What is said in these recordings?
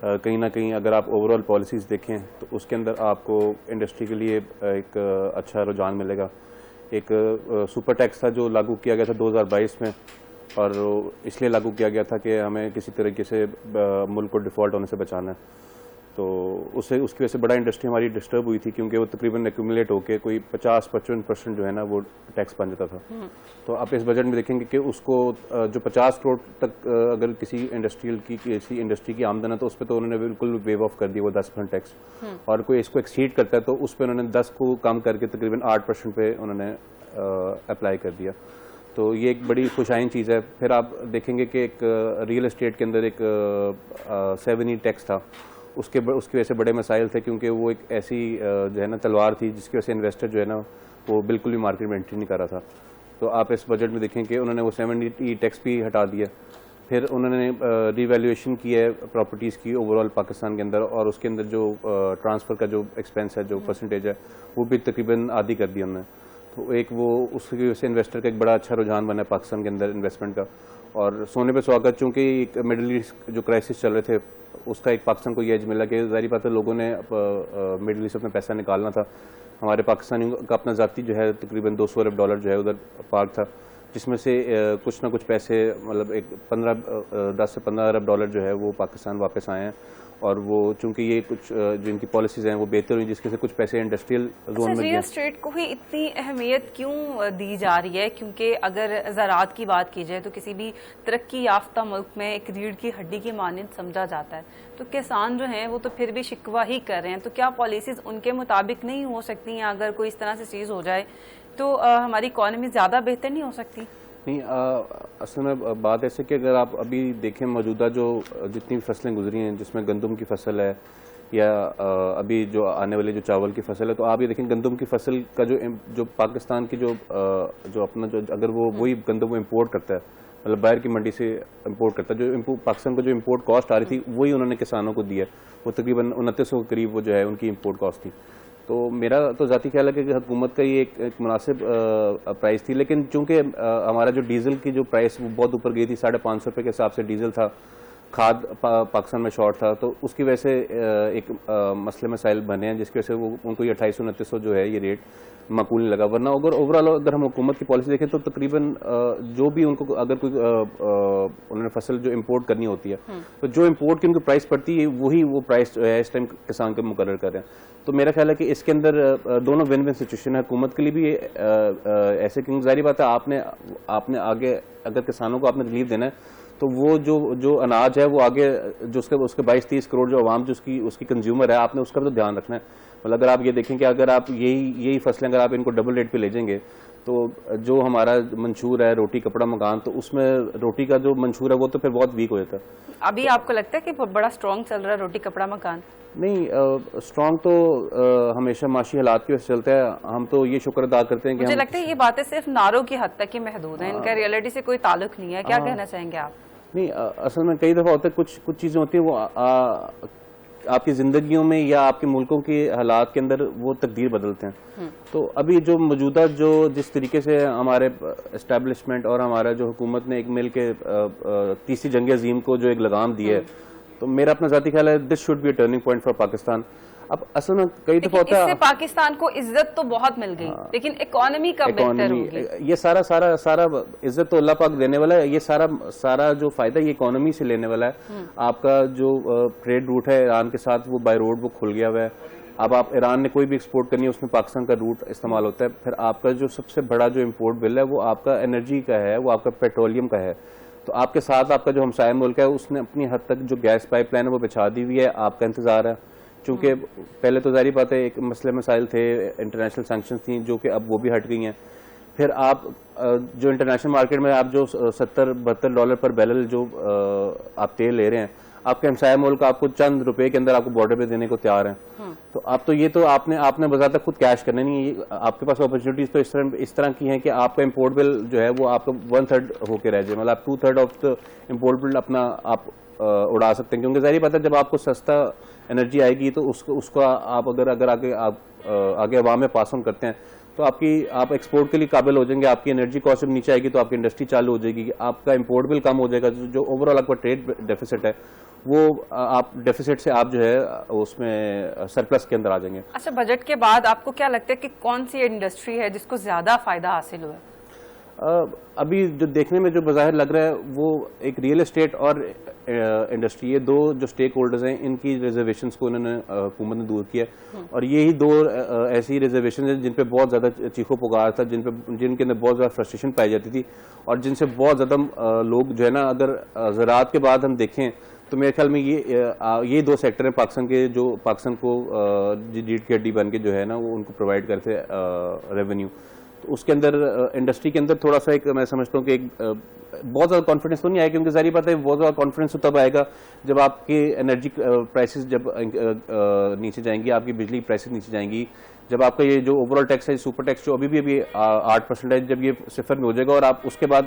کہیں نہ کہیں اگر آپ اوور آل پالیسیز دیکھیں تو اس کے اندر آپ کو انڈسٹری کے لیے ایک اچھا رجحان ملے گا. ایک سپر ٹیکس تھا جو لاگو کیا گیا تھا 2022 میں, اور اس لیے لاگو کیا گیا تھا کہ ہمیں کسی طریقے سے ملک کو ڈیفالٹ ہونے سے بچانا ہے. تو اس کی وجہ سے بڑا انڈسٹری ہماری ڈسٹرب ہوئی تھی, کیونکہ وہ تقریباً ایکومولیٹ ہو کے کوئی 50-55% جو ہے نا وہ ٹیکس بن جاتا تھا. تو آپ اس بجٹ میں دیکھیں گے کہ اس کو جو 50 کروڑ تک اگر کسی انڈسٹری کی آمدن ہے تو اس پہ تو انہوں نے بالکل ویو آف کر دی وہ 10% ٹیکس, اور کوئی اس کو ایکسیڈ کرتا ہے تو اس پہ انہوں نے 10 کو کم کر کے تقریباً 8% پہ انہوں نے اپلائی کر دیا. تو یہ ایک بڑی خوشائن چیز ہے. پھر آپ دیکھیں گے کہ ایک ریئل اسٹیٹ کے اندر ایک 7E ٹیکس تھا, اس کی وجہ سے بڑے مسائل تھے, کیونکہ وہ ایک ایسی جو ہے نا تلوار تھی جس کی وجہ سے انویسٹر جو ہے نا وہ بالکل بھی مارکیٹ میں انٹری نہیں کر رہا تھا. تو آپ اس بجٹ میں دیکھیں کہ انہوں نے وہ 7E ٹیکس بھی ہٹا دیا. پھر انہوں نے ری ویلیویشن کی ہے پراپرٹیز کی اوور آل پاکستان کے اندر, اور اس کے اندر جو ٹرانسفر کا جو ایکسپینس ہے, جو پرسنٹیج ہے, وہ بھی تقریباً آدھی کر دی انہوں نے. تو ایک وہ اس کی وجہ سے انویسٹر کا ایک بڑا اچھا رجحان بنا ہے پاکستان کے اندر انویسٹمنٹ کا. اور سونے پہ سہاگا, چونکہ ایک مڈل ایسٹ جو کرائسس چل رہے تھے اس کا ایک پاکستان کو یہ ایج ملا کہ ظاہری بات ہے لوگوں نے مڈل ایسٹ اپنا پیسہ نکالنا تھا. ہمارے پاکستانیوں کا اپنا ذاتی جو ہے تقریباً $200 ارب جو ہے ادھر پارک تھا, جس میں سے کچھ نہ کچھ پیسے مطلب ایک 10 سے 15 ارب ڈالر جو ہے وہ پاکستان واپس آئے ہیں. اور وہ چونکہ یہ کچھ جو ان کی پالیسیز ہیں وہ بہتر ہوئی, جس کے سے کچھ پیسے انڈسٹریل زون میں ریئل اسٹیٹ کو ہی اتنی اہمیت کیوں دی جا رہی ہے؟ کیونکہ اگر زراعت کی بات کی جائے تو کسی بھی ترقی یافتہ ملک میں ایک ریڑھ کی ہڈی کی مانند سمجھا جاتا ہے. تو کسان جو ہیں وہ تو پھر بھی شکوہ ہی کر رہے ہیں. تو کیا پالیسیز ان کے مطابق نہیں ہو سکتی ہیں؟ اگر کوئی اس طرح سے چیز ہو جائے تو ہماری اکانومی زیادہ بہتر نہیں ہو سکتی؟ نہیں, اصل میں بات ایسے کہ اگر آپ ابھی دیکھیں موجودہ جو جتنی فصلیں گزری ہیں, جس میں گندم کی فصل ہے یا ابھی جو آنے والی جو چاول کی فصل ہے, تو آپ یہ دیکھیں گندم کی فصل کا جو پاکستان کی جو اپنا جو اگر وہ وہی گندم امپورٹ کرتا ہے, مطلب باہر کی منڈی سے امپورٹ کرتا ہے, جو پاکستان کو جو امپورٹ کاسٹ آ رہی تھی وہی انہوں نے کسانوں کو دی ہے. وہ تقریباً 2900 کے قریب وہ جو ہے ان کی امپورٹ کاسٹ تھی. تو میرا تو ذاتی خیال ہے کہ حکومت کا یہ ایک مناسب پرائز تھی, لیکن چونکہ ہمارا جو ڈیزل کی جو پرائس وہ بہت اوپر گئی تھی, $550 کے حساب سے ڈیزل تھا, کھاد پاکستان میں شارٹ تھا, تو اس کی وجہ سے ایک مسئلے مسائل بنے ہیں, جس کی وجہ سے وہ ان کو یہ 2800-2900 جو ہے یہ ریٹ معقول نہیں لگا. ورنہ اوور آل اگر ہم حکومت کی پالیسی دیکھیں تو تقریباً جو بھی ان کو اگر کوئی انہوں نے فصل جو امپورٹ کرنی ہوتی ہے تو جو امپورٹ کی ان کو پرائس پڑتی ہے وہی وہ پرائس جو ہے اس ٹائم کسان کے مقرر کر رہے ہیں. تو میرا خیال ہے کہ اس کے اندر دونوں ون ون سچویشن ہے. حکومت کے لیے بھی ایسے, کیونکہ ظاہری بات ہے آپ نے آگے اگر کسانوں کو آپ نے ریلیف دینا ہے تو وہ جو اناج ہے وہ آگے جو اس کے 22-30 کروڑ جو عوام جو اس کی کنزیومر ہے, آپ نے اس کا بھی تو دھیان رکھنا ہے. مطلب اگر آپ یہ دیکھیں کہ اگر آپ یہی فصلیں اگر آپ ان کو ڈبل ریٹ پہ لے جائیں گے تو جو ہمارا منشور ہے روٹی کپڑا مکان, تو اس میں روٹی کا جو منشور ہے وہ تو پھر بہت ویک ہو جاتا ہے. ابھی آپ کو لگتا ہے کہ بڑا اسٹرانگ چل رہا ہے روٹی کپڑا مکان؟ نہیں, اسٹرانگ تو ہمیشہ معاشی حالات کی وجہ سے چلتا ہے. ہم تو یہ شکر ادا کرتے ہیں کہ مجھے لگتا ہے یہ باتیں صرف نعروں کی حد تک ہی محدود ہیں, ان کا ریئلٹی سے کوئی تعلق نہیں ہے. کیا کہنا چاہیں گے آپ؟ نہیں, اصل میں کئی دفعہ ہوتا ہے کچھ چیزیں ہوتی ہیں وہ آپ کی زندگیوں میں یا آپ کے ملکوں کے حالات کے اندر وہ تقدیر بدلتے ہیں. تو ابھی جو موجودہ جس طریقے سے ہمارے اسٹیبلشمنٹ اور ہمارا جو حکومت نے ایک مل کے تیسری جنگ عظیم کو جو ایک لگام دی ہے, تو میرا اپنا ذاتی خیال ہے this should be a turning point for Pakistan. اب اصل میں کئی دفعہ ہوتا ہے اس سے پاکستان کو عزت تو بہت مل گئی, لیکن اکانومی کا بہتر ہوگی. یہ سارا عزت تو اللہ پاک دینے والا ہے, یہ سارا جو فائدہ یہ اکانومی سے لینے والا ہے. آپ کا جو ٹریڈ روٹ ہے ایران کے ساتھ وہ بائی روڈ وہ کھل گیا ہوا ہے. اب آپ ایران نے کوئی بھی ایکسپورٹ کرنی ہے اس میں پاکستان کا روٹ استعمال ہوتا ہے. پھر آپ کا جو سب سے بڑا جو امپورٹ بل ہے وہ آپ کا انرجی کا ہے, وہ آپ کا پیٹرولیم کا ہے. تو آپ کے ساتھ آپ کا جو ہمسایہ ملک ہے اس نے اپنی حد تک جو گیس پائپ لائن ہے وہ بچھا دی ہوئی ہے. آپ کا انتظار ہے, چونکہ پہلے تو ظاہری بات ہے ایک مسئلے مسائل تھے, انٹرنیشنل سینکشنز تھیں جو کہ اب وہ بھی ہٹ گئی ہیں. پھر آپ جو انٹرنیشنل مارکیٹ میں آپ جو $70-72 پر بیرل جو آپ تیل لے رہے ہیں, آپ کے ہمسایہ ملک آپ کو چند روپے کے اندر آپ کو بارڈر پہ دینے کو تیار ہیں. تو آپ تو یہ تو آپ نے بذات خود کیش کرنا نہیں. آپ کے پاس اپرچونیٹیز تو اس طرح کی ہیں کہ آپ کا امپورٹ بل جو ہے وہ آپ کا 1/3 ہو کے رہ جائے, مطلب آپ 2/3 آف دا امپورٹ بل اپنا آپ اڑا سکتے ہیں. کیونکہ ظاہری بات ہے جب آپ کو سستا انرجی آئے گی تو اس کو آپ اگر آگے عوام میں پاس آن کرتے ہیں تو آپ ایکسپورٹ کے لیے قابل ہو جائیں گے, آپ کی انرجی کاسٹ جب نیچے آئے گی تو آپ کی انڈسٹری چالو ہو جائے گی, آپ کا امپورٹ بل کم ہو جائے گا, جو اوور آل آپ کا ٹریڈ ڈیفیسٹ ہے وہ آپ ڈیفیسٹ سے آپ جو ہے اس میں سرپلس کے اندر آ جائیں گے. اچھا, بجٹ کے بعد آپ کو کیا لگتا ہے کہ کون سی انڈسٹری ہے جس کو زیادہ فائدہ حاصل ہوا ہے؟ ابھی جو دیکھنے میں جو بظاہر لگ رہا ہے وہ ایک ریئل اسٹیٹ اور انڈسٹری, یہ دو جو اسٹیک ہولڈرز ہیں ان کی ریزرویشنز کو انہوں نے حکومت نے دور کیا, اور یہی دو ایسی ریزرویشنز ہیں جن پہ بہت زیادہ چیخو پکار تھا, جن کے اندر بہت زیادہ فرسٹریشن پائی جاتی تھی, اور جن سے بہت زیادہ لوگ جو ہے نا, اگر زراعت کے بعد ہم دیکھیں تو میرے خیال میں یہ دو سیکٹر ہیں پاکستان کے جو پاکستان کو ریڑھ کی ہڈی بن کے جو ہے نا وہ ان کو پرووائڈ کرتے ریونیو. تو اس کے اندر انڈسٹری کے اندر تھوڑا سا ایک میں سمجھتا ہوں کہ ایک بہت زیادہ کانفیڈنس تو نہیں آئے, کیونکہ ظاہر بات ہے بہت زیادہ کانفیڈنس تو تب آئے گا جب آپ کی انرجی پرائسز جب نیچے جائیں گی, آپ کی بجلی پرائسز نیچے جائیں گی, جب آپ کا یہ جو اوور آل ٹیکس ہے سپر ٹیکس جو ابھی 8% ہے, جب یہ صفر میں ہو جائے گا اور آپ اس کے بعد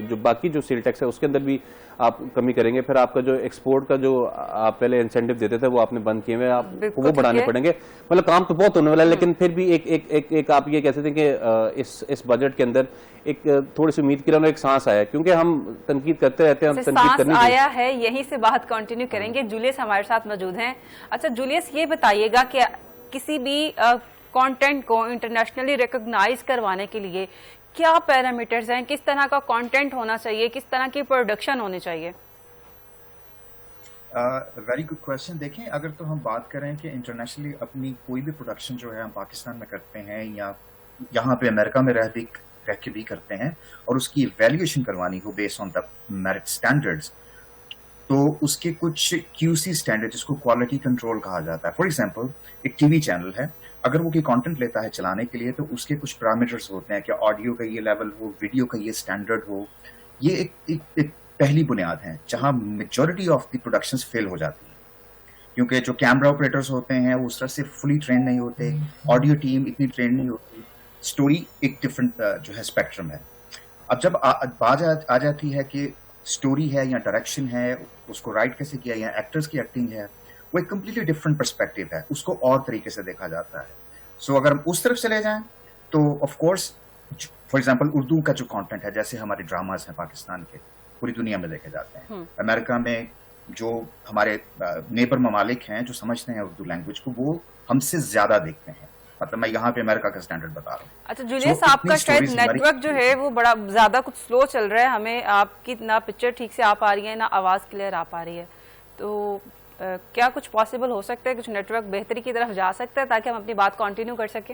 جو باقی جو سیل ٹیکس ہے اس کے اندر بھی آپ کمی کریں گے, پھر آپ کا جو ایکسپورٹ کا جو آپ پہلے انسینٹیو دیتے تھے وہ آپ نے بند کیے ہوئے, آپ کو وہ بڑھانے پڑیں گے. مطلب کام تو بہت ہونے والا ہے, لیکن پھر بھی ایک آپ یہ کہہ سکتے ہیں کہ اس بجٹ کے اندر ایک تھوڑی سی امید کی رہنا, ایک سانس آیا, کیونکہ ہم تنقید کرتے رہتے ہیں, ہم تنقید کرنی آیا ہے, یہیں سے بات کنٹینیو کریں گے. جولیس ہمارے ساتھ موجود ہیں. اچھا جولیس, یہ بتائیے گا کہ کسی بھی کانٹینٹ کو انٹرنیشنلی ریکگنائز کروانے کے لیے کیا پیرامیٹرز ہیں, کس طرح کا کانٹینٹ ہونا چاہیے, کس طرح کی پروڈکشن ہونی چاہیے؟ Very good question. دیکھیں, اگر تو ہم بات کریں کہ انٹرنیشنلی اپنی کوئی بھی پروڈکشن جو ہے ہم پاکستان میں کرتے ہیں یا یہاں پہ امریکہ میں رہ کے بھی کرتے ہیں, اور اس کی ایویلیویشن کروانی ہو بیس آن دا میرٹ اسٹینڈرڈز, تو اس کے کچھ QC اسٹینڈرڈ جس کو کوالٹی کنٹرول کہا جاتا ہے. فار ایگزامپل ایک ٹی وی چینل ہے, اگر وہ کوئی کانٹینٹ لیتا ہے چلانے کے لیے تو اس کے کچھ پیرامیٹرز ہوتے ہیں کہ آڈیو کا یہ لیول ہو, ویڈیو کا یہ اسٹینڈرڈ ہو. یہ ایک پہلی بنیاد ہے جہاں میجورٹی آف دی پروڈکشنز فیل ہو جاتی ہیں, کیونکہ جو کیمرہ آپریٹرز ہوتے ہیں وہ اس طرح سے فلی ٹرین نہیں ہوتے, آڈیو ٹیم اتنی ٹرین نہیں ہوتی, اسٹوری ایک ڈفرینٹ جو ہے اسپیکٹرم ہے. اب جب بات آ جاتی ہے کہ اسٹوری ہے یا ڈائریکشن ہے, اس کو رائٹ کیسے کیا, یا ایکٹرز کی ایکٹنگ ہے, وہ ایک کمپلیٹلی ڈفرینٹ پرسپیکٹو ہے, اس کو اور طریقے سے دیکھا جاتا ہے. سو اگر ہم اس طرف چلے جائیں تو of course for example Urdu کا جو کانٹینٹ ہے, جیسے ہمارے ڈراماز ہیں پاکستان کے, پوری دنیا میں دیکھے جاتے ہیں. امریکہ میں جو ہمارے نیبر ممالک ہیں جو سمجھتے ہیں اردو لینگویج کو, وہ ہم سے زیادہ دیکھتے ہیں. مطلب میں یہاں پہ امریکہ کا اسٹینڈرڈ بتا رہا ہوں. اچھا جولیس, آپ کا شاید نیٹ ورک جو ہے وہ بڑا زیادہ کچھ سلو چل رہا ہے, ہمیں آپ کی نہ پکچر ٹھیک سے آ پا رہی ہے نہ آواز کلیئر آ پا رہی ہے, تو کیا کچھ پاسبل ہو سکتا ہے, کچھ نیٹ ورک بہتری کی طرف جا سکتا ہے تاکہ ہم اپنی بات کنٹینیو کر سکیں؟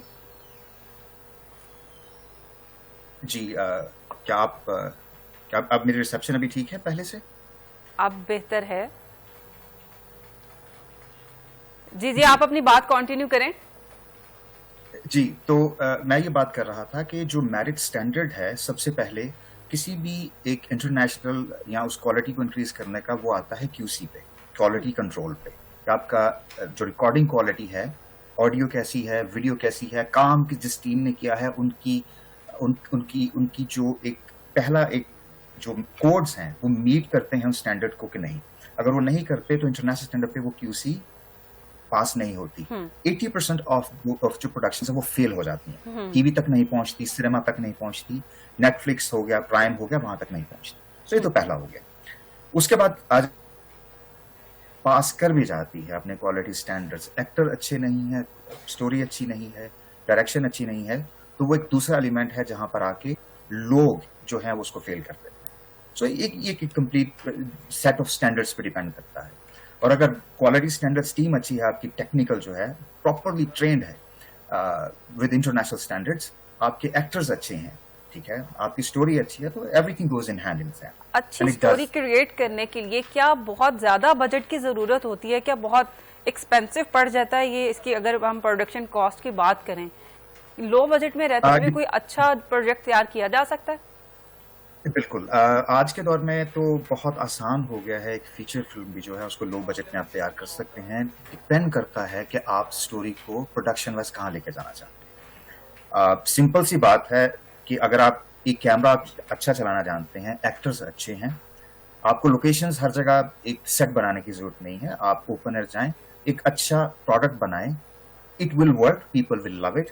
جی, کیا اب میری ریسیپشن ابھی ٹھیک ہے پہلے سے؟ اب بہتر ہے. جی آپ اپنی بات کنٹینیو کریں. جی, تو میں یہ بات کر رہا تھا کہ جو میرٹ اسٹینڈرڈ ہے سب سے پہلے کسی بھی ایک انٹرنیشنل یا اس کوالٹی کو انکریز کرنے کا وہ آتا ہے QC پہ, کوالٹی کنٹرول پہ, کہ آپ کا جو ریکارڈنگ کوالٹی ہے, آڈیو کیسی ہے, ویڈیو کیسی ہے, کام جس ٹیم نے کیا ہے ان کی جو ایک پہلا ایک جو کوڈز ہیں وہ میٹ کرتے ہیں اس اسٹینڈرڈ کو کہ نہیں. اگر وہ نہیں کرتے تو انٹرنیشنل اسٹینڈرڈ پہ وہ QC پاس نہیں ہوتی. 80% آف جو پروڈکشنز ہیں وہ فیل ہو جاتی ہیں, ٹی وی تک نہیں پہنچتی, سنیما تک نہیں پہنچتی, نیٹ فلکس ہو گیا, پرائم ہو گیا, وہاں تک نہیں پہنچتی. تو یہ تو پہلا ہو گیا. اس کے بعد آج پاس کر بھی جاتی ہے اپنے کوالٹی اسٹینڈرڈز, ایکٹر اچھے نہیں ہیں, اسٹوری اچھی نہیں ہے, ڈائریکشن اچھی نہیں ہے, تو وہ ایک دوسرا ایلیمنٹ ہے جہاں پر آ کے لوگ جو ہیں وہ اس کو فیل کرتے ہیں. سو ایک کمپلیٹ سیٹ آف اسٹینڈرڈس پہ ڈیپینڈ کرتا ہے. اور اگر کوالٹی اسٹینڈرڈس ٹیم اچھی ہے, آپ کی ٹیکنیکل جو ہے پراپرلی ٹرینڈ ہے ود انٹرنیشنل اسٹینڈرڈس, آپ کے ایکٹرز اچھے ہیں, ٹھیک ہے, آپ کی اسٹوری اچھی ہے, تو every thing goes in hand in hand. اچھی اسٹوری کریٹ کرنے کے لیے کیا بہت زیادہ بجٹ کی ضرورت ہوتی ہے, کیا بہت ایکسپینسو پڑ جاتا ہے یہ, اس کی اگر ہم پروڈکشن کاسٹ کی بات کریں, لو بجٹ میں رہتے ہوئے کوئی اچھا پروجیکٹ تیار کیا جا سکتا ہے؟ بالکل, آج کے دور میں تو بہت آسان ہو گیا ہے, ایک فیچر فلم بھی جو ہے اس کو لو بجٹ میں آپ تیار کر سکتے ہیں. ڈپینڈ کرتا ہے کہ آپ سٹوری کو پروڈکشن وائز کہاں لے کے جانا چاہتے ہیں. سمپل سی بات ہے کہ اگر آپ ایک کیمرہ اچھا چلانا جانتے ہیں, ایکٹرز اچھے ہیں, آپ کو لوکیشنز ہر جگہ ایک سیٹ بنانے کی ضرورت نہیں ہے, آپ اوپن ایئر جائیں, ایک اچھا پروڈکٹ بنائیں, It will work, people will love it.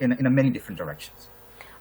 in many different directions.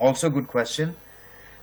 Also good question.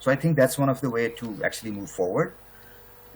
So I think that's one of the way to actually move forward.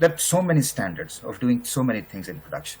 there are so many standards of doing so many things in production.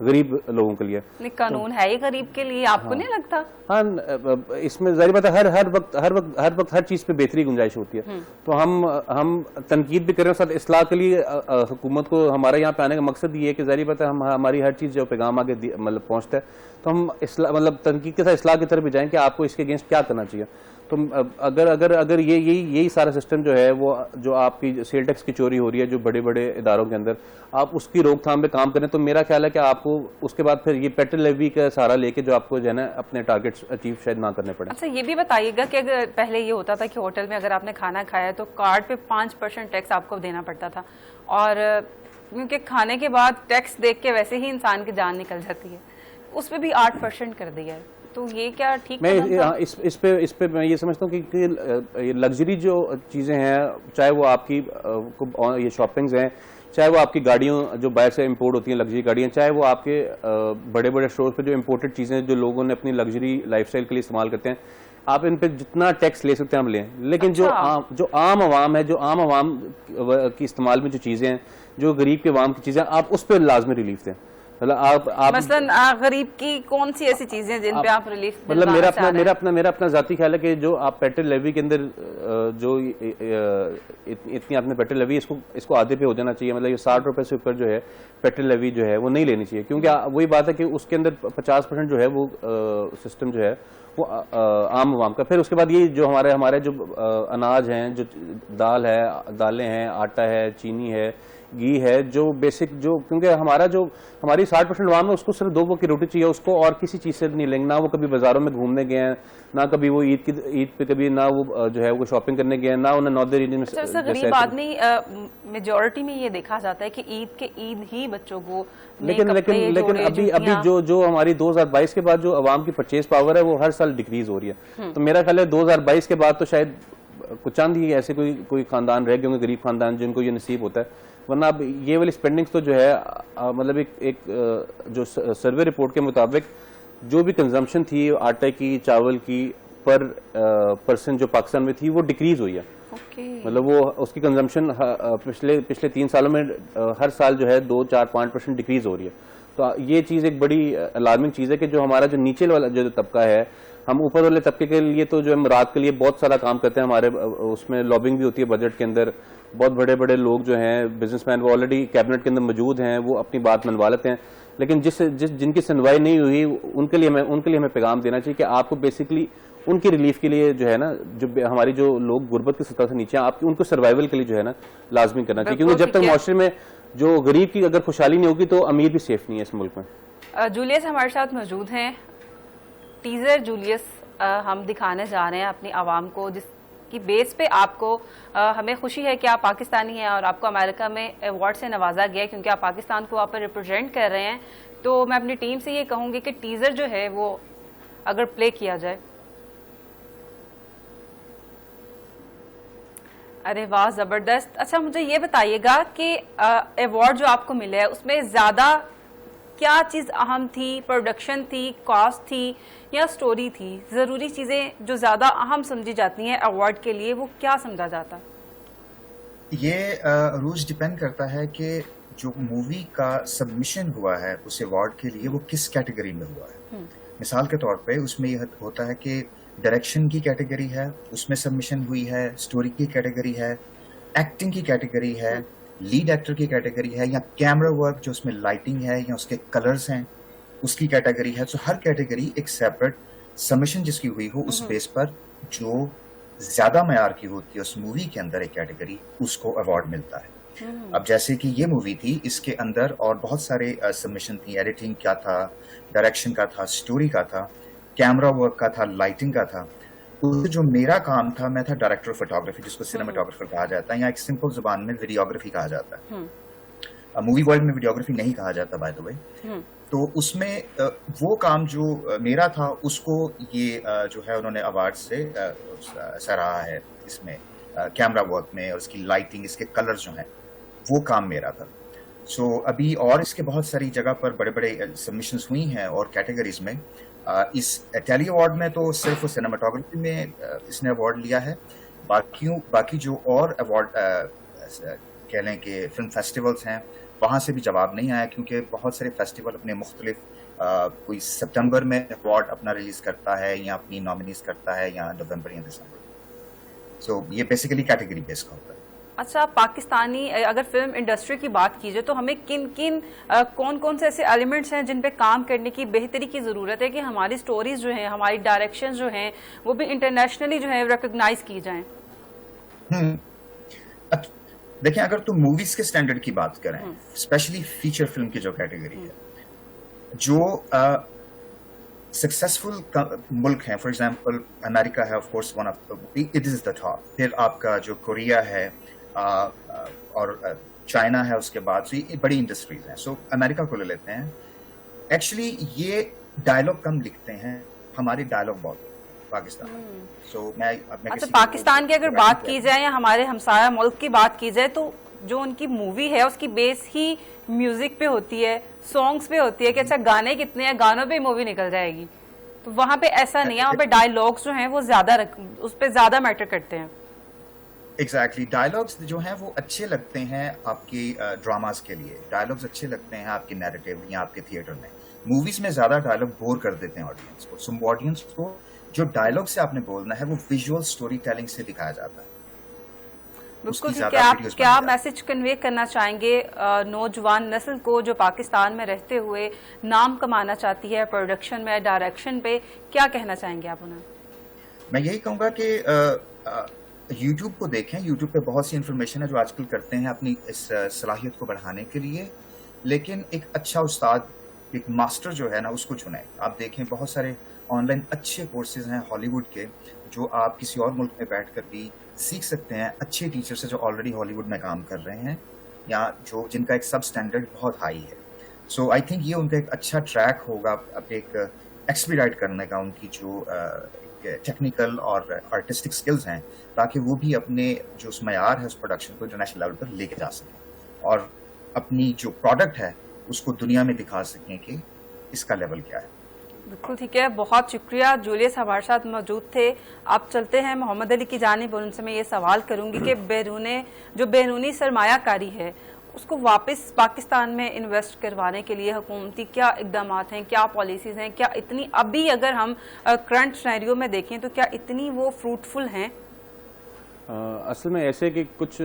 غریب لوگوں کے لیے. نہیں قانون ہے ہی غریب کے لیے, آپ کو نہیں لگتا؟ ہاں اس میں ظاہر بات ہے ہر وقت ہر چیز پہ بہتری گنجائش ہوتی ہے. تو ہم تنقید بھی کر رہے ہیں, ساتھ اصلاح کے لیے حکومت کو ہمارے یہاں پہ آنے کا مقصد یہ ہے کہ ظاہر بات ہے ہماری ہر چیز جو پیغام آگے مطلب پہنچتا ہے تو ہم مطلب تنقید کے ساتھ اصلاح کی طرف بھی جائیں کہ آپ کو اس کے اگینسٹ کیا کرنا چاہیے. تو اگر یہی سارا سسٹم جو ہے وہ جو آپ کی سیل ٹیکس کی چوری ہو رہی ہے جو بڑے بڑے اداروں کے اندر, آپ اس کی روک تھام پہ کام کریں تو میرا خیال ہے کہ آپ کو اس کے بعد پھر یہ پیٹرول لیوی کا سہارا لے کے جو آپ کو جو ہے نا اپنے ٹارگیٹس اچیو شاید نہ کرنے پڑے. اچھا یہ بھی بتائیے گا کہ اگر پہلے یہ ہوتا تھا کہ ہوٹل میں اگر آپ نے کھانا کھایا تو کارڈ پہ 5% ٹیکس آپ کو دینا پڑتا تھا, اور کیونکہ کھانے کے بعد ٹیکس دیکھ کے ویسے ہی انسان کی جان نکل جاتی ہے, اس پہ بھی 8% کر دیا ہے, تو یہ کیا ٹھیک میں اس پہ میں یہ سمجھتا ہوں کہ لگژری جو چیزیں ہیں, چاہے وہ آپ کی یہ شاپنگز ہیں, چاہے وہ آپ کی گاڑیوں جو باہر سے امپورٹ ہوتی ہیں لگژری گاڑیاں, چاہے وہ آپ کے بڑے بڑے اسٹور پہ جو امپورٹڈ چیزیں جو لوگوں نے اپنی لگژری لائف اسٹائل کے لیے استعمال کرتے ہیں, آپ ان پہ جتنا ٹیکس لے سکتے ہیں ہم لیں. لیکن جو عام عوام ہے, جو عام عوام کی استعمال میں جو چیزیں ہیں, جو غریب کے عوام کی چیزیں, آپ اس پہ لازمی ریلیف دیں. مثلا غریب کی کون سی ایسی چیزیں جن پہ آپ ریلیف مطلب میرا اپنا ذاتی خیال ہے کہ جو آپ پیٹرول لیوی کے اندر جو اتنی آپ نے پیٹرول لیوی اس کو آدھے پہ ہو جانا چاہیے. مطلب یہ 60 روپے سے اوپر جو ہے پیٹرول لیوی جو ہے وہ نہیں لینی چاہیے, کیونکہ وہی بات ہے کہ اس کے اندر 50% جو ہے وہ سسٹم جو ہے وہ عام عوام کا. پھر اس کے بعد یہ جو ہمارے جو اناج ہیں, جو دالیں ہیں, آٹا ہے, چینی ہے, گھی ہے, جو بیسک جو, کیونکہ ہماری 60% عوام ہے اس کو صرف 2 وقت کی روٹی چاہیے, اس کو اور کسی چیز سے نہیں لیں گے. نہ وہ کبھی بازاروں میں گھومنے گئے ہیں, نہ کبھی وہ عید پہ کبھی نہ وہ جو ہے وہ شاپنگ کرنے گئے ہیں, نہ انہیں ناردرن ریجن میں. غریب آدمی میجورٹی میں یہ دیکھا جاتا ہے کہ عید ہی بچوں کو لیکن ابھی جو ہماری 2022 کے بعد جو عوام کی پرچیز پاور ہے وہ ہر سال ڈکریز ہو رہی ہے. تو میرا خیال ہے 2022 کے بعد تو شاید کچھ چند ہی ایسے کوئی خاندان رہ گئے ہوں گے, غریب خاندان, جن کو یہ نصیب ہوتا ہے. ورنہ اب یہ والی اسپینڈنگز تو جو ہے مطلب ایک جو سروے رپورٹ کے مطابق جو بھی کنزمپشن تھی آٹے کی, چاول کی پر پرسن جو پاکستان میں تھی وہ ڈکریز ہوئی ہے. مطلب وہ اس کی کنزمپشن پچھلے 3 سالوں میں ہر سال جو ہے 2-4-5% ڈکریز ہو رہی ہے. تو یہ چیز ایک بڑی الارمنگ چیز ہے کہ جو ہمارا جو نیچے والا جو طبقہ ہے, ہم اوپر والے طبقے کے لیے تو جو ہم رات کے لیے بہت سارا کام کرتے ہیں, ہمارے اس میں لابنگ بھی ہوتی ہے بجٹ کے اندر. بہت بڑے بڑے لوگ جو ہیں بزنس مین وہ آلریڈی کیبنٹ کے اندر موجود ہیں, وہ اپنی بات منوا لیتے ہیں. لیکن جن کی سنوائی نہیں ہوئی ان کے لیے ہمیں پیغام دینا چاہیے کہ آپ کو بیسکلی ان کی ریلیف کے لیے جو ہے نا, جو ہماری جو لوگ غربت کی سطح سے نیچے ہیں, آپ ان کو سروائیول کے لیے جو ہے نا لازمی کرنا چاہیے, کیونکہ جب تک معاشرے میں جو غریب کی اگر خوشحالی نہیں ہوگی تو امیر بھی سیف نہیں ہے اس ملک میں. جولیس ہمارے ساتھ موجود ہیں. ٹیزر جولیس ہم دکھانے جا رہے ہیں اپنی عوام کو, جس کی بیس پہ آپ کو ہمیں خوشی ہے کہ آپ پاکستانی ہیں اور آپ کو امریکہ میں ایوارڈ سے نوازا گیا ہے کیونکہ آپ پاکستان کو وہاں پر ریپرزینٹ کر رہے ہیں. تو میں اپنی ٹیم سے یہ کہوں گی کہ ٹیزر جو ہے وہ اگر پلے کیا جائے. ارے واہ زبردست. اچھا مجھے یہ بتائیے گا کہ ایوارڈ جو آپ کو ملے ہے اس میں زیادہ کیا چیز اہم تھی, پروڈکشن تھی, کاسٹ تھی یا سٹوری تھی؟ ضروری چیزیں جو زیادہ اہم سمجھی جاتی ہیں ایوارڈ کے لیے وہ کیا سمجھا جاتا؟ یہ روز ڈیپینڈ کرتا ہے کہ جو مووی کا سبمیشن ہوا ہے اس ایوارڈ کے لیے وہ کس کیٹیگری میں ہوا ہے. مثال کے طور پہ اس میں یہ ہوتا ہے کہ ڈائریکشن کی کیٹیگری ہے, اس میں سبمیشن ہوئی ہے, سٹوری کی کیٹیگری ہے, ایکٹنگ کی کیٹیگری ہے, لیڈ ایکٹر کی کیٹیگری ہے, یا کیمرا ورک جو اس میں لائٹنگ ہے یا اس کے کلرز ہیں اس کی کیٹیگری ہے. تو ہر کیٹیگری ایک سیپریٹ سبمیشن جس کی ہوئی ہو اس بیس پر جو زیادہ معیار کی ہوتی ہے اس مووی کے اندر ایک کیٹیگری, اس کو ایوارڈ ملتا ہے. اب جیسے کہ یہ مووی تھی, اس کے اندر اور بہت سارے سبمیشن تھی, ایڈیٹنگ کا تھا, ڈائریکشن کا تھا, سٹوری کا تھا, کیمرا ورک کا تھا, لائٹنگ کا تھا. جو میرا کام تھا, میں تھا ڈائریکٹر آف فوٹوگرافی جس کو سینیماٹوگرافر کہا جاتا ہے, یا ایک سمپل زبان میں ویڈیوگرافی کہا جاتا ہے. مووی ورلڈ میں ویڈیوگرافی نہیں کہا جاتا بائی دا وے. تو اس میں وہ کام جو میرا تھا اس کو یہ جو ہے انہوں نے ایوارڈ سے سراہا ہے. اس میں کیمرا ورک میں اور اس کی لائٹنگ, اس کے کلر جو ہیں, وہ کام میرا تھا. سو ابھی اور اس کے بہت ساری جگہ پر بڑے بڑے سبمیشنز ہوئی ہیں اور کیٹیگریز میں. اس ٹیلی ایوارڈ میں تو صرف سینیماٹوگرافی میں اس نے ایوارڈ لیا ہے. باقی جو اور ایوارڈ کہہ لیں کہ فلم فیسٹیولز ہیں وہاں سے بھی جواب نہیں آیا کیونکہ بہت سارے فیسٹیول اپنے مختلف کوئی سپتمبر میں ایوارڈ اپنا ریلیز کرتا ہے یا اپنی نامنیز کرتا ہے یا نومبر یا دسمبر. سو یہ بیسیکلی کیٹیگری بیس کا ہوتا ہے. اچھا پاکستانی اگر فلم انڈسٹری کی بات کی جائے تو ہمیں کون سے ایسے ایلیمنٹس ہیں جن پہ کام کرنے کی بہتری کی ضرورت ہے کہ ہماری سٹوریز جو ہیں ہماری ڈائریکشن جو ہیں وہ بھی انٹرنیشنلی جو ہے ریکگنائز کی جائیں؟ دیکھیں اگر تم موویز کے سٹینڈرڈ کی بات کریں اسپیشلی فیچر فلم کی جو کیٹیگری ہے جو سکسیسفل ملک ہیں فار ایگزامپل امریکہ ہے of course one of it is the top. پھر آپ کا جو کوریا ہے اور چائنا ہے اس کے بعد. سو یہ بڑی انڈسٹریز ہیں. سو امریکہ کو لے لیتے ہیں. ایکچولی یہ ڈائلاگ کم لکھتے ہیں, ہماری ڈائلاگ بہت پاکستان. سو میں اچھا پاکستان کی اگر بات کی جائے یا ہمارے ہمسایہ ملک کی بات کی جائے تو جو ان کی مووی ہے اس کی بیس ہی میوزک پہ ہوتی ہے, سانگس پہ ہوتی ہے کہ اچھا گانے کتنے ہیں, گانوں پہ مووی نکل جائے گی. تو وہاں پہ ایسا نہیں ہے, وہاں پہ ڈائلاگس جو ہیں وہ زیادہ اس پہ زیادہ میٹر کرتے ہیں. ایگزیکٹلی ڈائلاگس جو ہیں وہ اچھے لگتے ہیں آپ کی ڈراماز کے لیے, ڈائلاگس اچھے لگتے ہیں آپ کی نیریٹیو یا آپ کے تھیٹر میں. موویز میں زیادہ ڈائلاگ بور کر دیتے ہیں آڈینس کو. سو آڈینس کو جو ڈائلاگ سے آپ نے بولنا ہے وہ ویژول اسٹوری ٹیلنگ سے دکھایا جاتا ہے. بالکل ٹھیک ہے. آپ کیا میسج کنوے کرنا چاہیں گے نوجوان نسل کو جو پاکستان میں رہتے ہوئے نام کمانا چاہتی ہے پروڈکشن میں, ڈائریکشن پہ, کیا کہنا چاہیں گے آپ انہیں؟ میں یہی کہوں گا کہ یوٹیوب کو دیکھیں. یوٹیوب پہ بہت سی انفارمیشن ہے جو آج کل کرتے ہیں اپنی اس صلاحیت کو بڑھانے کے لیے, لیکن ایک اچھا استاد, ایک ماسٹر جو ہے نا اس کو چنیں. آپ دیکھیں بہت سارے آن لائن اچھے کورسز ہیں ہالی ووڈ کے جو آپ کسی اور ملک میں بیٹھ کر بھی سیکھ سکتے ہیں. اچھے ٹیچر سے جو آلریڈی ہالی ووڈ میں کام کر رہے ہیں یا جو جن کا ایک سب اسٹینڈرڈ بہت ہائی ہے. سو آئی تھنک یہ ان کا ایک اچھا ٹریک ہوگا ایک ایکسپیڈائٹ کرنے کا ان کی جو ٹیکنیکل اور آرٹسٹک سکلز ہیں, تاکہ وہ بھی اپنے جو اس معیار ہے اس پروڈکشن کو انٹرنیشنل لیول پر لے کے جا سکیں اور اپنی جو پروڈکٹ ہے اس کو دنیا میں دکھا سکیں کہ اس کا لیول کیا ہے. بالکل ٹھیک ہے, بہت شکریہ. جولیس ہمارے ساتھ موجود تھے. آپ چلتے ہیں محمد علی کی جانب اور ان سے میں یہ سوال کروں گی کہ بیرونی سرمایہ کاری ہے اس کو واپس پاکستان میں انویسٹ کروانے کے لیے حکومتی کیا اقدامات ہیں, کیا پالیسیز ہیں, کیا اتنی ابھی اگر ہم کرنٹ سینیریو میں دیکھیں تو کیا اتنی وہ فروٹفل ہیں؟ اصل میں ایسے کہ کچھ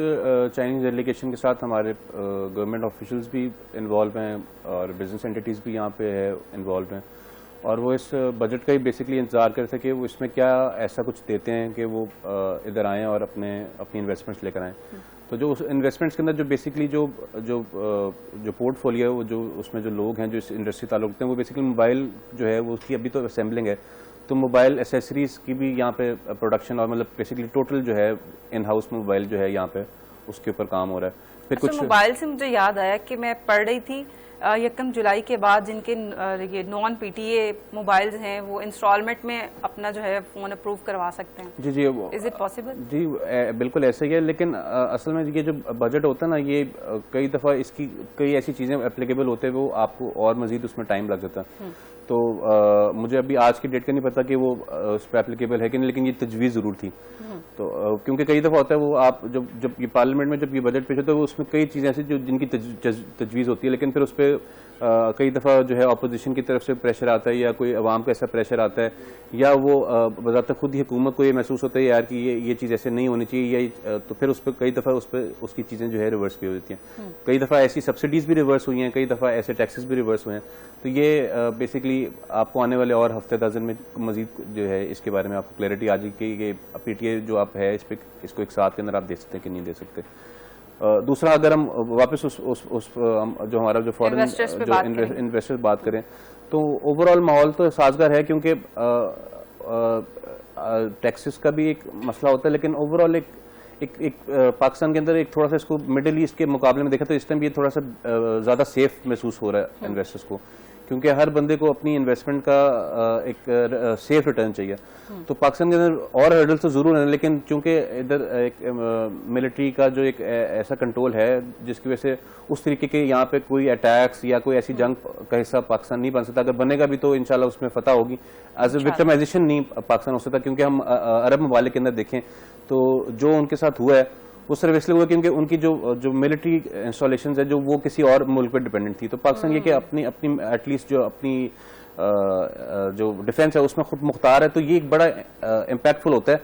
چائنیز ڈیلیگیشن کے ساتھ ہمارے گورنمنٹ آفیشلز بھی انوالو ہیں اور بزنس انٹیٹیز بھی یہاں پہ ہے انوالو ہیں, اور وہ اس بجٹ کا ہی بیسکلی انتظار کرتے کہ وہ اس میں کیا ایسا کچھ دیتے ہیں کہ وہ ادھر آئیں اور اپنی انویسٹمنٹس لے کر آئیں. تو جو اس انویسٹمنٹس کے اندر جو بیسکلی جو پورٹ فولیو ہے وہ جو اس میں جو لوگ ہیں جو اس انڈسٹری تعلق رکھتے ہیں وہ بیسکلی موبائل جو ہے وہ اس کی ابھی تو اسمبلنگ ہے, تو موبائل ایسیسریز کی بھی یہاں پہ پروڈکشن اور مطلب بیسکلی ٹوٹل جو ہے ان ہاؤس موبائل جو ہے یہاں پہ اس کے اوپر کام ہو رہا ہے. پھر کچھ موبائل سے مجھے یاد آیا کہ میں پڑھ رہی تھی 1 جولائی کے بعد جن کے یہ naan P T A mobiles ہیں وہ انسٹالمنٹ میں اپنا جو ہے فون اپروو کروا سکتے ہیں. جی از اٹ پاسبل؟ جی بالکل ایسا ہی ہے, لیکن اصل میں یہ جو بجٹ ہوتا ہے نا یہ کئی دفعہ اس کی کئی ایسی چیزیں اپلیکیبل ہوتے ہیں وہ آپ کو اور مزید اس میں ٹائم لگ جاتا ہے. تو مجھے ابھی آج کی ڈیٹ کا نہیں پتا کہ وہ اس پہ اپلیکیبل ہے کہ نہیں, لیکن یہ تجویز ضرور تھی. تو کیونکہ کئی دفعہ ہوتا ہے وہ آپ جب یہ پارلیمنٹ میں جب یہ بجٹ پیش ہوتا ہے وہ اس میں کئی چیزیں ایسی جن کی تجویز ہوتی ہے, لیکن پھر اس پہ کئی دفعہ جو ہے اپوزیشن کی طرف سے پریشر آتا ہے یا کوئی عوام کا ایسا پریشر آتا ہے یا وہ بذات خود ہی حکومت کو یہ محسوس ہوتا ہے یار کہ یہ چیز ایسے نہیں ہونی چاہیے, تو پھر اس پہ کئی دفعہ اس کی چیزیں جو ہے ریورس بھی ہو جاتی ہیں. کئی دفعہ ایسی سبسڈیز بھی ریورس ہوئی ہیں, کئی دفعہ ایسے ٹیکسز بھی ریورس ہوئے ہیں. تو یہ بیسکلی آپ کو آنے والے اور ہفتے 10 دن میں مزید جو ہے اس کے بارے میں آپ کو کلیئرٹی آ جائے کہ یہ پی ٹی اے جو آپ ہے اس کو ایک ساتھ کے اندر آپ دے سکتے ہیں کہ نہیں دے سکتے. دوسرا اگر ہم واپس جو ہمارا جو فورن انویسٹر بات کریں تو اوور آل ماحول تو سازگار ہے, کیونکہ ٹیکسز کا بھی ایک مسئلہ ہوتا ہے, لیکن اوور آل ایک پاکستان کے اندر ایک تھوڑا سا اس کو مڈل ایسٹ کے مقابلے میں دیکھا تو اس ٹائم یہ تھوڑا سا زیادہ سیف محسوس ہو رہا ہے انویسٹرس کو, کیونکہ ہر بندے کو اپنی انویسٹمنٹ کا ایک سیف ریٹرن چاہیے. تو پاکستان کے اندر اور ہرڈل تو ضرور ہیں, لیکن چونکہ ادھر ایک ملٹری کا جو ایک ایسا کنٹرول ہے جس کی وجہ سے اس طریقے کے یہاں پہ کوئی اٹیکس یا کوئی ایسی جنگ کا حصہ پاکستان نہیں بن سکتا. اگر بنے گا بھی تو انشاءاللہ اس میں فتح ہوگی. ایز اے وکٹمائزیشن نہیں پاکستان ہو سکتا, کیونکہ ہم عرب ممالک کے اندر دیکھیں تو جو ان کے ساتھ ہوا ہے وہ صرف اس لیے ہوا کیونکہ ان کی جو ملٹری انسٹالیشنز ہے جو وہ کسی اور ملک پہ ڈیپینڈنٹ تھی. تو پاکستان یہ کہ اپنی ایٹ لیسٹ جو اپنی جو ڈیفینس ہے اس میں خود مختار ہے, تو یہ ایک بڑا امپیکٹفل ہوتا ہے.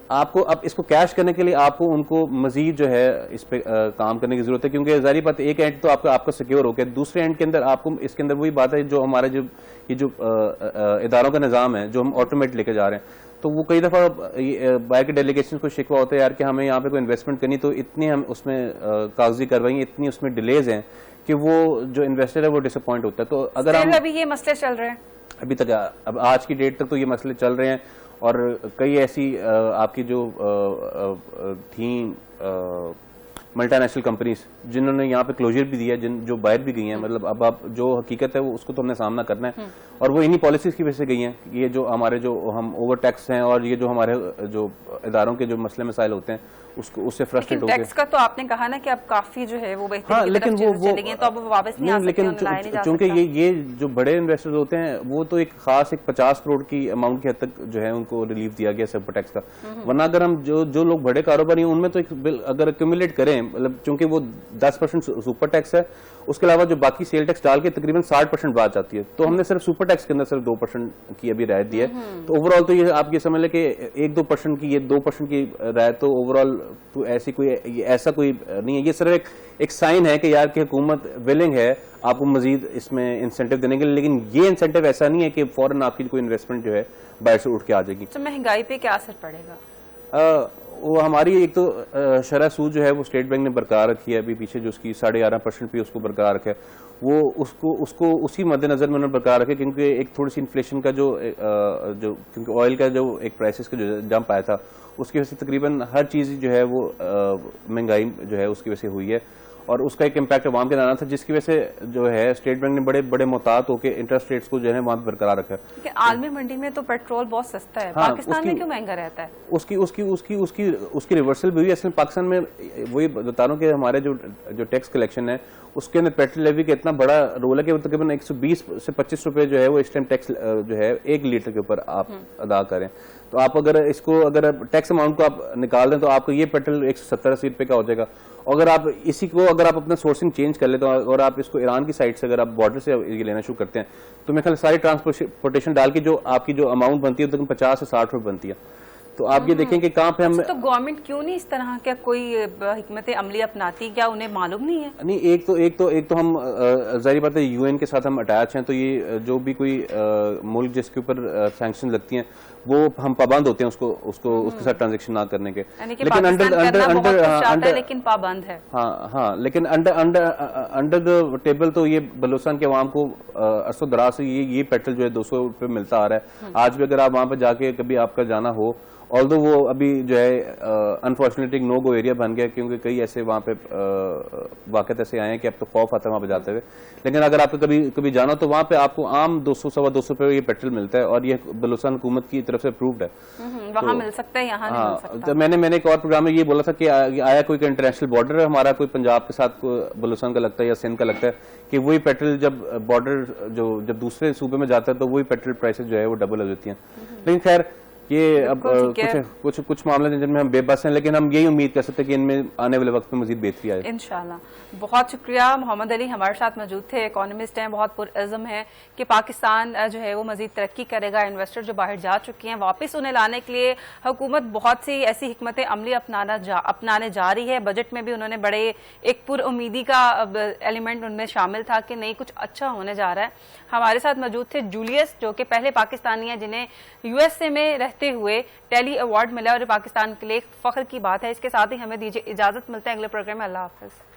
آپ کو اب اس کو کیش کرنے کے لیے آپ کو ان کو مزید جو ہے اس پہ کام کرنے کی ضرورت ہے, کیونکہ ظاہری بات ایک اینڈ تو آپ کا سیکیور ہو گیا, دوسرے اینڈ کے اندر آپ کو اس کے اندر وہی بات ہے جو ہمارے یہ جو اداروں کا نظام ہے جو ہم آٹومیٹ لے کے جا رہے ہیں, تو وہ کئی دفعہ باہر کے ڈیلیگیشن کو شکوہ ہوتا ہے یار کہ ہمیں یہاں پہ کوئی انویسٹمنٹ کرنی, تو اتنی ہم اس میں کاغذی کارروائیں اتنی اس میں ڈیلیز ہیں کہ وہ جو انویسٹر ہے وہ ڈس اپوائنٹ ہوتا ہے. تو اگر ہم ابھی یہ مسئلے چل رہے ہیں, ابھی تک اب آج کی ڈیٹ تک تو یہ مسئلے چل رہے ہیں, اور کئی ایسی آپ کی جو تھیں ملٹی نیشنل کمپنیز جنہوں نے یہاں پہ کلوجر بھی دیا, جو باہر بھی گئی ہیں, مطلب اب آپ جو حقیقت ہے اس کو تو ہم نے سامنا کرنا ہے, اور وہ انہی پالیسیز کی وجہ سے گئی ہیں. یہ جو ہمارے جو ہم اوور ٹیکس ہیں اور یہ جو ہمارے جو اداروں کے جو مسئلے مسائل ہوتے ہیں اس سے فرسٹریٹ ہو گئے. ٹیکس کا تو آپ نے کہا نا کہ اب کافی جو ہے وہ بہتری کی طرف چلے گئے, تو اب واپس نہیں آ سکتے, انہیں لائے نہیں جا سکتا. چونکہ یہ جو بڑے انویسٹرز ہوتے ہیں وہ تو ایک خاص 50 کروڑ کی اماؤنٹ کی حد تک جو ہے ان کو ریلیف دیا گیا سپر ٹیکس کا, ورنہ اگر ہم جو لوگ بڑے کاروباری ہیں ان میں تو اگر ایکومولیٹ کریں, مطلب چونکہ وہ 10% سپر ٹیکس ہے, اس کے علاوہ جو باقی سیل ٹیکس ڈال کے تقریباً 60% بات جاتی ہے, تو ہم نے صرف سپر ٹیکس کے اندر صرف 2% کی ابھی رعایت دی ہے. تو اوور آل تو یہ آپ یہ سمجھ لیں کہ 1-2% کی, یہ 2% کی رعایت تو اوور آل تو ایسا کوئی نہیں ہے. یہ صرف ایک سائن ہے کہ یار کہ حکومت ولنگ ہے آپ کو مزید اس میں انسینٹیو دینے کے لیے, لیکن یہ انسینٹیو ایسا نہیں ہے کہ فوراً آپ کی کوئی انویسٹمنٹ جو ہے باہر سے اٹھ کے آ جائے گی. تو مہنگائی پہ کیا اثر پڑے گا؟ وہ ہماری ایک تو شرح سود جو ہے وہ اسٹیٹ بینک نے برقرار رکھی ہے, ابھی پیچھے جو اس کی 11.5% پہ اس کو برقرار رکھا ہے, وہ اس کو اسی مد نظر میں انہوں نے برقرار رکھا, کیونکہ ایک تھوڑی سی انفلیشن کا جو کیونکہ آئل کا جو ایک پرائسز کا جو جمپ آیا تھا اس کی وجہ سے تقریباً ہر چیز جو ہے وہ مہنگائی جو ہے اس کی وجہ سے ہوئی ہے, اور اس کا ایک امپیکٹ عوام کے آنا تھا, جس کی وجہ سے جو ہے اسٹیٹ بینک نے بڑے بڑے محتاط ہو کے انٹرسٹ ریٹس کو جو ہے وہاں پہ برقرار رکھا ہے. لیکن عالمی منڈی میں تو پیٹرول بہت سستا ہے, پاکستان میں کیوں مہنگا رہتا ہے؟ اس کی ریورسل بھی ہوئی. اصل پاکستان میں وہی بتا رہا ہوں کہ ہمارے جو ٹیکس کلیکشن ہے اس کے اندر پیٹرول لیوی کا اتنا بڑا رول ہے کہ وہ تقریباً 120 سے 25 روپے جو ہے وہ اس ٹائم ٹیکس جو ہے 1 لیٹر کے اوپر آپ ادا کریں. تو آپ اگر اس کو اگر ٹیکس اماؤنٹ کو آپ نکال دیں تو آپ کو یہ پیٹرول 170-80 روپے کا ہو جائے گا. اگر آپ اسی کو اگر آپ اپنا سورسنگ چینج کر لیں تو اور آپ اس کو ایران کی سائڈ سے اگر آپ بارڈر سے یہ لینا شروع کرتے ہیں تو میرے خیال ساری ٹرانسپورٹیشن ڈال کے جو آپ کی جو اماؤنٹ بنتی ہے وہ 50 سے 60 روپے بنتی ہے. تو آپ یہ دیکھیں کہ کہاں پہ ہم تو گورنمنٹ کیوں نہیں اس طرح کا کوئی حکمت عملی اپناتی, کیا انہیں معلوم نہیں ہے؟ نہیں, ایک تو ہم ظاہری بات ہے یو این کے ساتھ ہم اٹیچ ہیں, تو یہ جو بھی کوئی ملک جس کے اوپر سینکشن لگتی ہیں وہ ہم پابند ہوتے ہیں اس کے ساتھ ٹرانزیکشن نہ کرنے کے, لیکن پابند ہے. ہاں لیکن انڈر دا ٹیبل تو یہ بلوچستان کے عوام کو عرصہ دراز سے یہ پیٹرول جو ہے 200 روپے ملتا آ رہا ہے. آج بھی اگر آپ وہاں پہ جا کے کبھی آپ کا جانا ہو, آلدو وہ ابھی جو ہے انفارچونیٹلی نو گو ایریا بن گیا, کیونکہ کئی ایسے وہاں پہ واقعات ایسے آئے ہیں کہ اب تو خوف آتا ہے وہاں پہ جاتے ہوئے, لیکن اگر آپ کو کبھی جانا تو وہاں پہ آپ کو عام 200-250 روپے یہ پیٹرول ملتا ہے, اور یہ بلوچستان حکومت کی طرف سے اپرووڈ ہے. وہاں مل سکتا ہے, یہاں نہیں مل سکتا. میں نے ایک اور پروگرام میں یہ بولا تھا کہ آیا کوئی انٹرنیشنل بارڈر ہے ہمارا, کوئی پنجاب کے ساتھ بلوچستان کا لگتا ہے یا سندھ کا لگتا ہے, کہ وہی پیٹرول جب بارڈر جب دوسرے صوبے میں جاتا ہے تو وہی پیٹرول پرائسز جو ہے وہ ڈبل ہو جاتی ہیں. لیکن خیر یہ اب کچھ معاملے ہیں جن میں ہم بے بس ہیں, لیکن ہم یہی امید کر سکتے ہیں کہ ان میں آنے والے وقت میں مزید بہتری آئے انشاءاللہ. بہت شکریہ. محمد علی ہمارے ساتھ موجود تھے, اکانومسٹ ہیں, بہت پرعزم ہیں کہ پاکستان جو ہے وہ مزید ترقی کرے گا. انویسٹر جو باہر جا چکے ہیں واپس انہیں لانے کے لیے حکومت بہت سی ایسی حکمت عملی اپنانے جا رہی ہے. بجٹ میں بھی انہوں نے بڑے ایک پر امیدی کا ایلیمنٹ ان میں شامل تھا کہ نہیں کچھ اچھا ہونے جا رہا ہے. ہمارے ساتھ موجود تھے جولیس, جو کہ پہلے پاکستانی ہیں جنہیں USA میں رہتے ہوئے ٹیلی ایوارڈ ملا, اور پاکستان کے لیے فخر کی بات ہے. اس کے ساتھ ہی ہمیں دیجیے اجازت, ملتے ہیں اگلے پروگرام میں. اللہ حافظ.